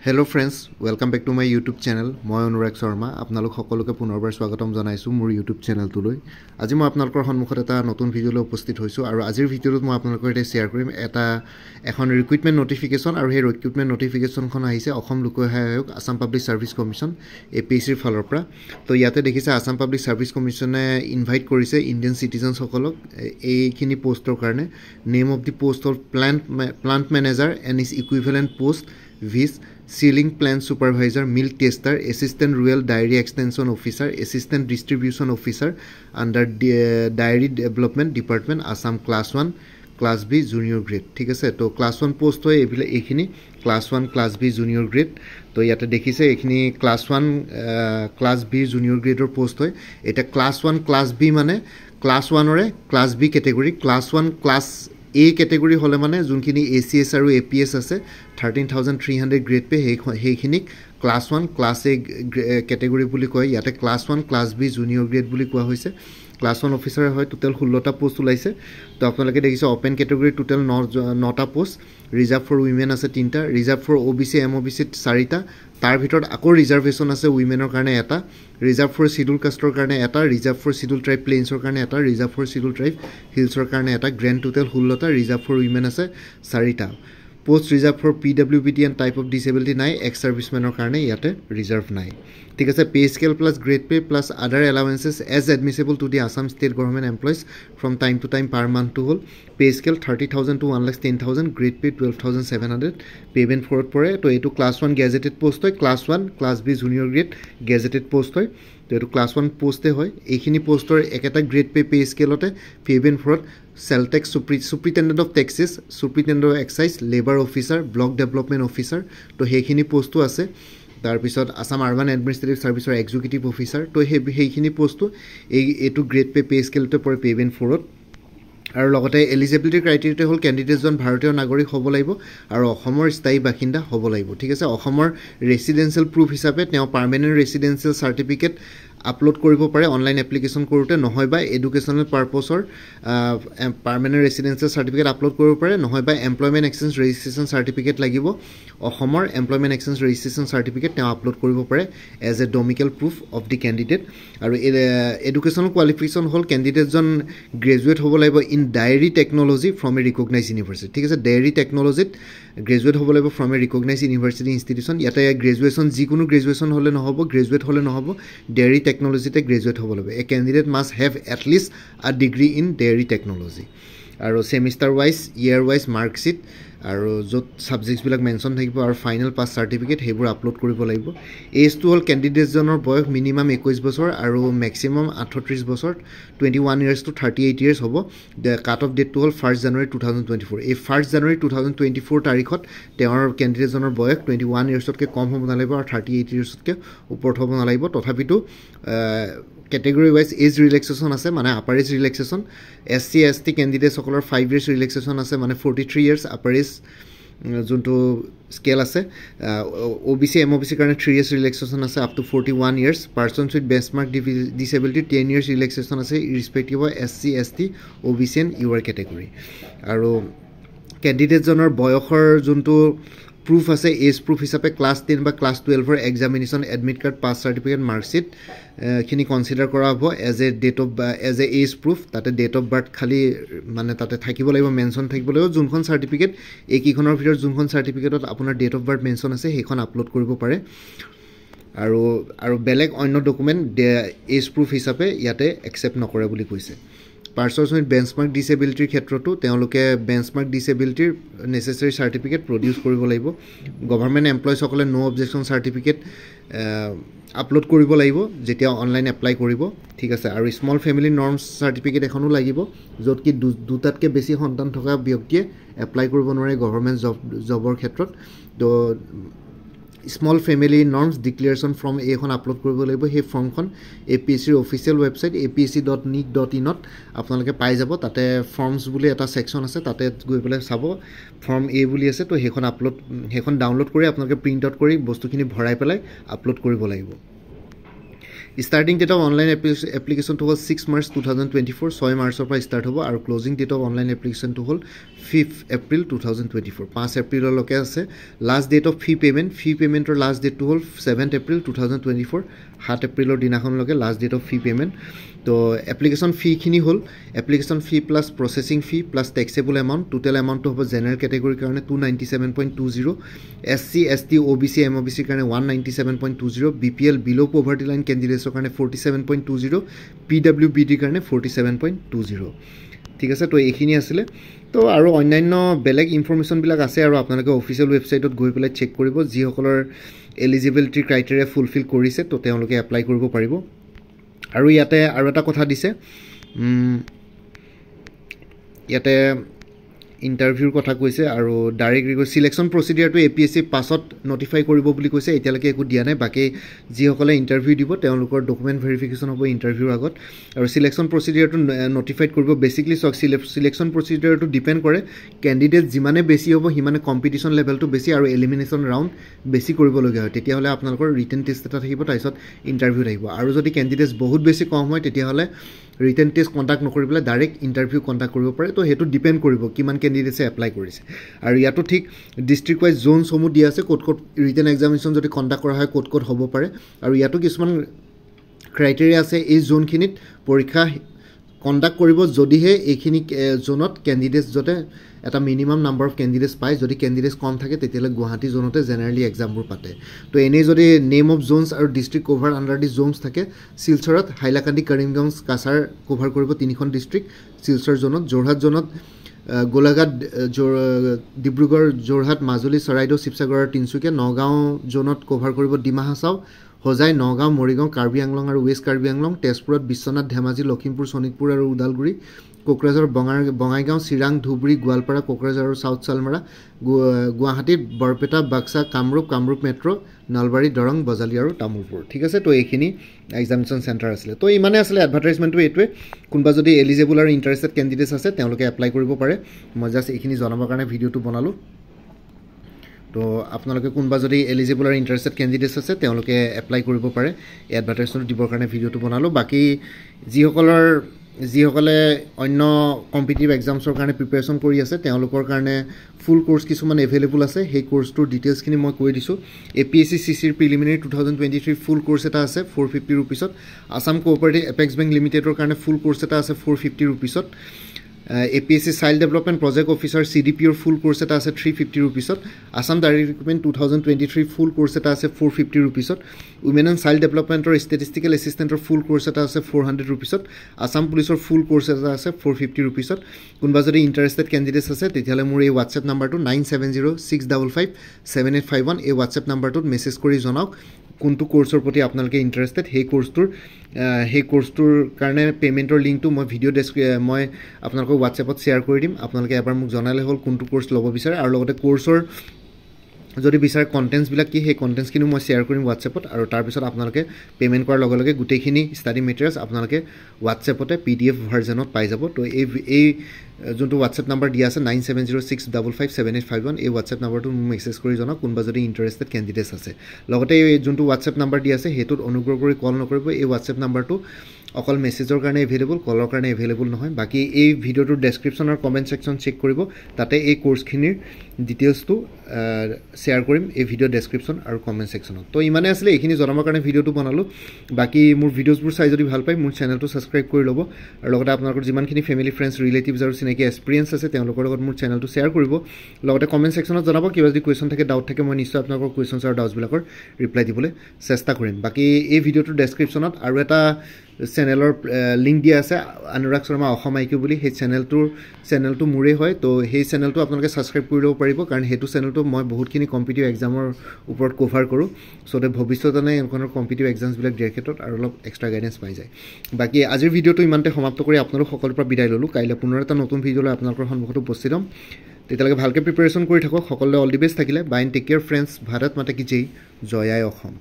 Hello friends, welcome back to my YouTube channel. মই অনুৰাগ শৰ্মা আপোনালোক সকলোকে পুনৰবাৰ স্বাগতম জনাইছো মোৰ YouTube চেনেলটোলৈ। আজি মই আপোনালোকৰ সন্মুখত এটা নতুন ভিডিঅ' লৈ উপস্থিত হৈছো আৰু আজিৰ ভিডিঅ'টোত মই আপোনালোকৰ সৈতে শেয়াৰ কৰিম এখন ৰিক্ৰুটমেন্ট নটিফিকেশন আৰু সেই ৰিক্ৰুটমেন্ট নটিফিকেশনখন আহিছে অসম লোক সেৱা আয়োগ আসাম পাব্লিক সাৰ্ভিস কমিশন APSCৰ ফালৰ পৰা। তো ইয়াতে দেখিছে আসাম পাব্লিক সাৰ্ভিস কমিশনে ইনভাইট কৰিছে ইণ্ডিয়ান সিটিজেনছ সকলক এইখিনি পোষ্টৰ কাৰণে। Name of the post off plant manager and is equivalent post which Sealing Plant Supervisor, Milk Tester, Assistant Rural Dairy Extension Officer, Assistant Distribution Officer under Dairy Development Department, Assam Class 1, Class B Junior Grade. ঠিক আছে, তো Class 1 post হয় এইখিনি Class 1, Class B Junior Grade. তো ইয়াতে দেখিছে এইখিনি Class 1, Class B Junior Grade post হয়। এটা Class 1, Class B মানে Class 1 ৰে Class B ক্যাটেগৰি, Class 1, Class A ক্যাটেগৰি হলে মানে যোনখিনি ACS আৰু APS আছে 13300 গ্ৰেড পে সেইখিনিক Class 1, Class A ক্যাটেগৰি বুলি কয়। ইয়াতে Class 1, Class B junior grade বুলি কোৱা হৈছে। Class 1 অফিচাৰ হয়। টোটাল 16টা পোষ্ট ওলাইছে। তো আপোনালোকে দেখিছে ওপেন ক্যাটেগৰি টোটাল 9টা পোষ্ট, ৰিজাৰ্ভ ফৰ উইমেন আছে 3টা, ৰিজাৰ্ভ ফৰ OBC MOBC 4টা, তাৰ ভিতৰত আকৌ ৰিজাৰ্ভেশন আছে উইমেনৰ কাৰণে এটা, ৰিজাৰ্ভ ফৰ শিডিউল কাষ্টৰ কাৰণে এটা, ৰিজাৰ্ভ ফৰ শিডিউল ট্ৰাইব প্লেইনছৰ কাৰণে এটা, ৰিজাৰ্ভ ফৰ শিডিউল ট্ৰাইব হিলছৰ কাৰণে এটা, গ্ৰেণ্ড টোটাল 16টা, ৰিজাৰ্ভ ফৰ উইমেন আছে 4টা। Post reserve for PWBT and type of disability নাই, এক্স সাৰ্ভিসমেনৰ কাৰণে ইয়াতে ৰিজাৰ্ভ নাই। ঠিক আছে, pay scale plus grade pay plus other allowances as admissible to the Assam state government employees from time to time per month to হ'ল pay scale 30,000 to 1,10,000, grade pay 12,700, payment ফৰত পৰে। তো এইটো Class 1 গেজেটেড পোষ্ট হয়। Class 1, Class B junior grade gazetted post হয়। তো এইটো Class 1 পোষ্টে হয়। এইখিনি পোষ্টৰ একেটা গ্ৰেড পে স্কেলতে পেমেণ্ট ফৰত sales tax superintendent of taxes, superintendent of excise, labour officer, block development officer, তো সেইখিনি পোষ্টটো আছে। তাৰপিছত আসাম আৰ্বান এডমিনিষ্ট্ৰেটিভ ছাৰ্ভিচৰ এক্সিকিউটিভ অফিচাৰ, তো সেইখিনি পোষ্টটো এইটো গ্ৰেড পে স্কেলতে পৰে পেমেণ্ট ফৰত। আৰু লগতে এলিজিবিলিটি ক্ৰাইটেৰিয়া হ'ল কেণ্ডিডেটজন ভাৰতীয় নাগৰিক হ'ব লাগিব আৰু অসমৰ স্থায়ী বাসিন্দা হ'ব লাগিব। ঠিক আছে, অসমৰ ৰেচিডেন্সিয়েল প্ৰুফ হিচাপে তেওঁ পাৰ্মানেণ্ট ৰেচিডেন্সিয়েল চাৰ্টিফিকেট আপলোড কৰিব পাৰে অনলাইন এপ্লিকেশ্যন কৰোঁতে, নহয় বা এডুকেশ্যনেল পাৰ্পছৰ পাৰ্মানেণ্ট ৰেচিডেন্সিয়েল চাৰ্টিফিকেট আপলোড কৰিব পাৰে, নহয় বা এমপ্লয়মেণ্ট এক্সচেঞ্জ ৰেজিষ্ট্ৰেশ্যন চাৰ্টিফিকেট লাগিব। অসমৰ এমপ্লয়মেণ্ট এক্সচেঞ্জ ৰেজিষ্ট্ৰেশ্যন চাৰ্টিফিকেট তেওঁ আপলোড কৰিব পাৰে as a domicile proof of the candidate. আৰু এডুকেশ্যনেল কোৱালিফিকেশ্যন হ'ল কেণ্ডিডেটজন গ্ৰেজুৱেট হ'ব লাগিব in dairy technology from a recognise university. ঠিক আছে, ডায়েৰী টেকন'লজিত গ্ৰেজুৱেট হ'ব লাগিব from a recognise university institution. ইয়াতে গ্ৰেজুৱেশ্যন যিকোনো গ্ৰেজুৱেশ্যন হ'লে নহ'ব, গ্ৰেজুৱেট হ'লে নহ'ব, ডায়েৰী টেকন'লজিতে গ্ৰেজুৱেট হ'ব লাগিব। এ কেণ্ডিডেট মাষ্ট হেভ এটলিষ্ট আ ডিগ্ৰী ইন ডায়েৰী টেকন'লজি। আৰু semester wise, year wise marksheet আৰু য'ত ছাবজেক্টছবিলাক মেনশ্যন থাকিব আৰু ফাইনেল পাছ চাৰ্টিফিকেট সেইবোৰ আপলোড কৰিব লাগিব। এজটো হ'ল কেণ্ডিডেটজনৰ বয়স মিনিমাম 21 বছৰ আৰু মেক্সিমাম 38 বছৰ, 21 years to 38 years হ'ব। কাট অফ ডেটটো হ'ল 1 January 2024। এই 1 January 2024 তাৰিখত তেওঁৰ কেণ্ডিডেটজনৰ বয়স 21 yearsতকৈ কম হ'ব নালাগিব আৰু 38 yearsতকৈ ওপৰত হ'ব নালাগিব। তথাপিতো কেটেগৰি ৱাইজ এজ ৰিলেক্সেশ্যন আছে, মানে upper age relaxation. SC ST কেণ্ডিডেটসকলৰ 5 years ৰিলেক্সেশ্যন আছে, মানে 43 years আপাৰ এজ যোনটো স্কেল আছে। OBC MOBC কাৰণে 3 years ৰিলেক্সেশ্যন আছে up to 41 years। Persons with benchmark disability 10 years relaxation আছে irrespective of SC ST OBC and UR category. আৰু কেণ্ডিডেটজনৰ বয়সৰ যোনটো প্ৰুফ আছে, এজ প্ৰুফ হিচাপে Class 10 বা Class 12ৰ examination, admit card, pass certificate, marksheet খিনি কনচিডাৰ কৰা হ'ব এজ এ এজ প্ৰুফ। তাতে ডেট অফ বাৰ্থ খালি মানে তাতে থাকিব লাগিব, মেনশ্যন থাকিব লাগিব। যোনখন চাৰ্টিফিকেট এইকেইখনৰ ভিতৰত যোনখন চাৰ্টিফিকেটত আপোনাৰ ডেট অফ বাৰ্থ মেনশ্যন আছে সেইখন আপলোড কৰিব পাৰে। আৰু বেলেগ অন্য ডকুমেণ্ট এজ প্ৰুফ হিচাপে ইয়াতে একচেপ্ট নকৰে বুলি কৈছে। পাৰ্চনছ উইথ বেঞ্চমাৰ্ক ডিছেবিলিটিৰ ক্ষেত্ৰতো তেওঁলোকে বেঞ্চমাৰ্ক ডিছেবিলিটিৰ নেচেচাৰী চাৰ্টিফিকেট প্ৰডিউচ কৰিব লাগিব। গভৰ্ণমেণ্ট এমপ্লয়িজসকলে ন' অবজেকশ্যন চাৰ্টিফিকেট আপলোড কৰিব লাগিব যেতিয়া অনলাইন এপ্লাই কৰিব। ঠিক আছে, আৰু স্মল ফেমিলি নৰ্মছ চাৰ্টিফিকেট এখনো লাগিব, য'ত কি দুটাতকৈ বেছি সন্তান থকা ব্যক্তিয়ে এপ্লাই কৰিব নোৱাৰে গভৰ্ণমেণ্ট জবৰ ক্ষেত্ৰত। তো small family norms declaration form এইখন আপলোড কৰিব লাগিব। সেই ফৰ্মখন APSCৰ অফিচিয়েল ৱেবছাইট apsc.nic.in আপোনালোকে পাই যাব। তাতে ফৰ্মছ বুলি এটা ছেকশ্যন আছে, তাতে গৈ পেলাই চাব ফৰ্ম A বুলি আছে। তো সেইখন ডাউনলোড কৰি আপোনালোকে প্ৰিণ্ট আউট কৰি বস্তুখিনি ভৰাই পেলাই আপলোড কৰিব লাগিব। Starting date of online application to was 6 March 2024, 6 March of start hobo aru closing date of online application to hol 5th April 2024, 5 April loke ase. Last date of fee payment or last date to hol 7th April 2024, 7 April or dinakhon loke last date of fee payment. তো application fee khini hol application fee plus processing fee plus taxable amount, total amount hobo general category karone 297.20, SC ST OBC MOBC karone 197.20, BPL below poverty line candidates karone 47.20, PWBD karone 47.20 ঠিক আছে। তো এইখিনি আসলে তো আৰু অন্যান্য বেলেগ information বিলাক আছে আৰু আপোনালোকে অফিচিয়েল ওয়েবসাইটত গৈ পেলাই চেক কৰিব যি সকলৰ এলিজিবিলিটি ক্ৰাইটেৰিয়া ফুলফিল কৰিছে তো তেওঁলোকে এপ্লাই কৰিব পাৰিব। আৰু ইয়াতে আৰু এটা কথা দিছে ইয়াতে ইন্টাৰভিউৰ কথা কৈছে আৰু ডাইৰেক্ট সিলেকশন প্ৰসিডিউৰটো এপিএসসি পাছত নটিফাই কৰিব বুলি কৈছে। এতিয়ালৈকে একো দিয়া নাই। বাকি যিসকলে ইন্টাৰভিউ দিব তেওঁলোকৰ ডকুমেন্ট ভেৰিফিকেশন হ'ব ইন্টাৰভিউৰ আগত আৰু সিলেকশন প্ৰসিডিউৰটো নটিফাইড কৰিব। বেসিক্যালি সিলেকশন প্ৰসিডিউৰটো ডিপেন্ড কৰে ক্যান্ডিডেট যিমানে বেছি হ'ব সিমানে কম্পিটিশন লেভেলটো বেছি আৰু এলিমিনেশন ৰাউন্ড বেছি কৰিব লগা হয়। তেতিয়াহলে আপোনালোকৰ ৰিটেন টেষ্ট এটা থাকিব তাৰপিছত ইন্টাৰভিউ আহিব। আৰু যদি ক্যান্ডিডেটস বহুত বেছি কম হয় তেতিয়াহলে ৰিটেন টেষ্ট কন্টাক্ট নকৰি পেলাই ডাইৰেক্ট ইন্টাৰভিউ কন্টাক্ট কৰিব পাৰে। তো হেতু ডিপেন্ড কৰিব কিমান ক্যান্ডিডেটসে এপ্লাই কৰিছে। আৰু ইয়াতো ঠিক ডিস্ট্ৰিক্ট ওয়াইজ জোন সমূহ দিয়া আছে ক'ত ক'ত ৰিটেন এক্সামিনেশন যদি কন্টাক্ট কৰা হয় ক'ত ক'ত হ'ব পাৰে। আৰু ইয়াতো কিছুমান ক্ৰাইটেৰিয়া আছে এই জোনখিনিত পৰীক্ষা কন্ডাক্ট কৰিব যদিহে এইখিনি জোনত ক্যান্ডিডেটস যতে এটা মিনিমাম নাম্বাৰ অফ ক্যান্ডিডেটস পায়। যদি ক্যান্ডিডেটস কম থাকে তেতিয়ালে গুৱাহাটী জোনতে জেনাৰেলি এক্সামবোৰ পাতে। তো এনে যদি নেম অফ জোনস আৰু ডিস্ট্ৰিক্ট কভাৰ আন্ডাৰ দি জোনস থাকে শিলচৰত হাইলাকান্দি কৰিমগঞ্জ কাছাৰ কভাৰ কৰিব তিনিখন ডিস্ট্ৰিক্ট শিলচৰ জোনত। যোৰহাট জোনত গোলাঘাট ডিব্ৰুগড় যোৰহাট মাজুলী চৰাইদেউ শিৱসাগৰ তিনচুকীয়া। নগাঁও জোনত কভাৰ কৰিব ডিমা হাছাও হোজাই নগাঁও মৰিগাঁও কাৰ্বি আংলং আৰু ৱেষ্ট কাৰ্বি আংলং। তেজপুৰত বিশ্বনাথ ধেমাজি লখিমপুৰ শোণিতপুৰ আৰু ওদালগুৰি। কোকৰাঝাৰ বঙাইগাঁও চিৰাং ধুবুৰী গোৱালপাৰা কোকৰাঝাৰ আৰু সাউথ চালমাৰা। গুৱাহাটীত বৰপেটা বাক্সা কামৰূপ মেট্ৰ' নলবাৰী দৰং বজালী আৰু তামুলপুৰ। ঠিক আছে। তো এইখিনি এক্সামিনেশন সেন্টাৰ আছিল। তো ইমানে আছিল এডভাৰটাইজমেন্টটো এইটোৱে। কোনবা যদি এলিজিবল আৰু ইন্টাৰেষ্টেড ক্যান্ডিডেটস আছে তেওঁলোকে এপ্লাই কৰিব পাৰে। মই জাস্ট এইখিনি জনাবৰ কাৰণে ভিডিওটো বনালো। তো আপোনালোকে কোনবা যদি এলিজিবল আৰু ইন্টাৰেষ্টেড ক্যান্ডিডেটস আছে তেওঁলোকে এপ্লাই কৰিব পাৰে। এডভাৰটাইজমেন্ট দিবৰ কাৰণে ভিডিওটো বনালো। বাকি যিসকলে অন্য কম্পিটিটিভ এক্সামছৰ কাৰণে প্ৰিপাৰেচন কৰি আছে তেওঁলোকৰ কাৰণে ফুল কোৰ্স কিছুমান এভেইলেবল আছে। সেই কোৰ্সটোৰ ডিটেইলছখিনি মই কৈ দিছোঁ। এপিএসসি সিসিৰ প্ৰিলিমিনাৰী 2023 ফুল কোৰ্স এটা আছে 450 रुपीसত। আসাম কোঅপাৰেটিভ এপেক্স বেংক লিমিটেডৰ কাৰণে ফুল কোৰ্স এটা আছে 450 रुपीसত। APSC child development project officer CDPৰ ফুল কোৰ্স এটা আছে 350 रुपीसত। Assam direct recruitment 2023 full course এটা আছে 450 रुपीसত। উমেন এণ্ড চাইল্ড ডেভেলপমেন্টৰ ষ্টেটিষ্টিকেল এছিষ্টেণ্টৰ ফুল কোৰ্স এটা আছে 400 रुपीसত। আসাম পুলিচৰ ফুল কোৰ্স এটা আছে 450 रुपीसত। কোনবা যদি ইন্টাৰেষ্টেড ক্যান্ডিডেটস আছে তেতিয়ালে মোৰ এই WhatsApp নাম্বাৰটো 9706557851 এই WhatsApp নাম্বাৰটোত মেছেজ কৰি জনাওক কোনটো কোৰ্সৰ প্ৰতি আপোনালোকে ইন্টাৰেষ্টেড। সেই কোৰ্সটোৰ কাৰণে পেমেন্টৰ লিংকটো মই ভিডিও মই আপোনালোকক WhatsAppত শেয়াৰ কৰি দিম। আপোনালোকে এবাৰ মোক জনালে হ'ল কোনটো কোৰ্স ল'ব বিচাৰে আৰু লগতে কোৰ্সৰ যদি বিচাৰে কন্টেন্টস বিলাক কি সেই কন্টেন্টস কিনো মই শেয়াৰ কৰিম WhatsAppত। আৰু তাৰ পিছত আপোনালোকে পেমেন্ট কৰাৰ লগে লগে গোটেইখিনি ষ্টাডি মেটেৰিয়েলছ আপোনালোকে WhatsAppতে PDF ভাৰ্জনত পাই যাব। তো এই যোনটো WhatsApp নাম্বাৰ দিয়া আছে 9706557851 এই WhatsApp নাম্বাৰটো মেছেজ কৰি জনাওক কোনবা যদি ইন্টাৰেষ্টেড ক্যান্ডিডেটস আছে। লগতে এই যোনটো WhatsApp নাম্বাৰ দিয়া আছে হেতুত অনুগ্ৰহ কৰি কল নকৰিব। এই WhatsApp নাম্বাৰটো অকল মেছেজৰ কাৰণে এভেইলেবল, কলৰ কাৰণে এভেইলেবল নহয়। বাকি এই ভিডিওটোৰ ডেসক্ৰিপশন আৰু কমেন্ট সেকশন চেক কৰিব। তাতে এই কোৰ্সখিনিৰ ডিটেইলছটো শেয়াৰ কৰিম এই ভিডিও ডেসক্ৰিপশন আৰু কমেন্ট সেকশনত। তো ইমানে আছিল এইখিনি জনাবৰ কাৰণে ভিডিওটো বনালো। বাকি মোৰ ভিডিওছবোৰ চাই যদি ভাল পায় মোৰ চেনেলটো সাবস্ক্ৰাইব কৰি ল'ব আৰু লগতে আপোনালোকৰ যিমানখিনি ফ্যামিলি ফ্ৰেন্ডছ ৰিলেটিভছ আৰু চিনাকি এক্সপেৰিয়েন্স আছে তেওঁলোকৰ লগত মোৰ চেনেলটো শেয়াৰ কৰিব। লগতে কমেন্ট সেকশনত জনাব কিবা যদি কোৱেশ্চন থাকে ডাউট থাকে মই নিশ্চয় আপোনালোকৰ কোৱেশ্চনছ আৰু ডাউটছবিলাকৰ ৰিপ্লাই দিবলৈ চেষ্টা কৰিম। বাকি এই ভিডিওটোৰ ডেসক্ৰিপশনত আৰু এটা চেনেলৰ লিংক দিয়া আছে অনুৰাগ শৰ্মা অসম আইকিউ বুলি। সেই চেনেলটো মোৰে হয়। তো সেই চেনেলটো আপোনালোকে সাবস্ক্ৰাইব কৰি ল'ব পাৰিব কাৰণ হেতু চেনেলটো মই বহুতখিনি কম্পিটিটিভ এক্সামৰ ওপৰত কভাৰ কৰোঁ। সো ভৱিষ্যতে এনেকুৱা কম্পিটিটিভ এক্সামছবিলাক দিয়াৰ ক্ষেত্ৰত আৰু অলপ এক্সট্ৰা গাইডেন্স পাই যায়। বাকি আজিৰ ভিডিওটো ইমানতে সমাপ্ত কৰি আপোনালোক সকলোৰ পৰা বিদায় ল'লোঁ। কাইলৈ পুনৰ এটা নতুন ভিডিঅ' লৈ আপোনালোকৰ সন্মুখত উপস্থিত হ'ম। তেতিয়ালৈকে ভালকৈ প্ৰিপাৰেচন কৰি থাকক। সকলোৱে অল দি বেষ্ট থাকিলে। Bye and take care friends. Bharat Mata কি জয়, জয় আই অসম।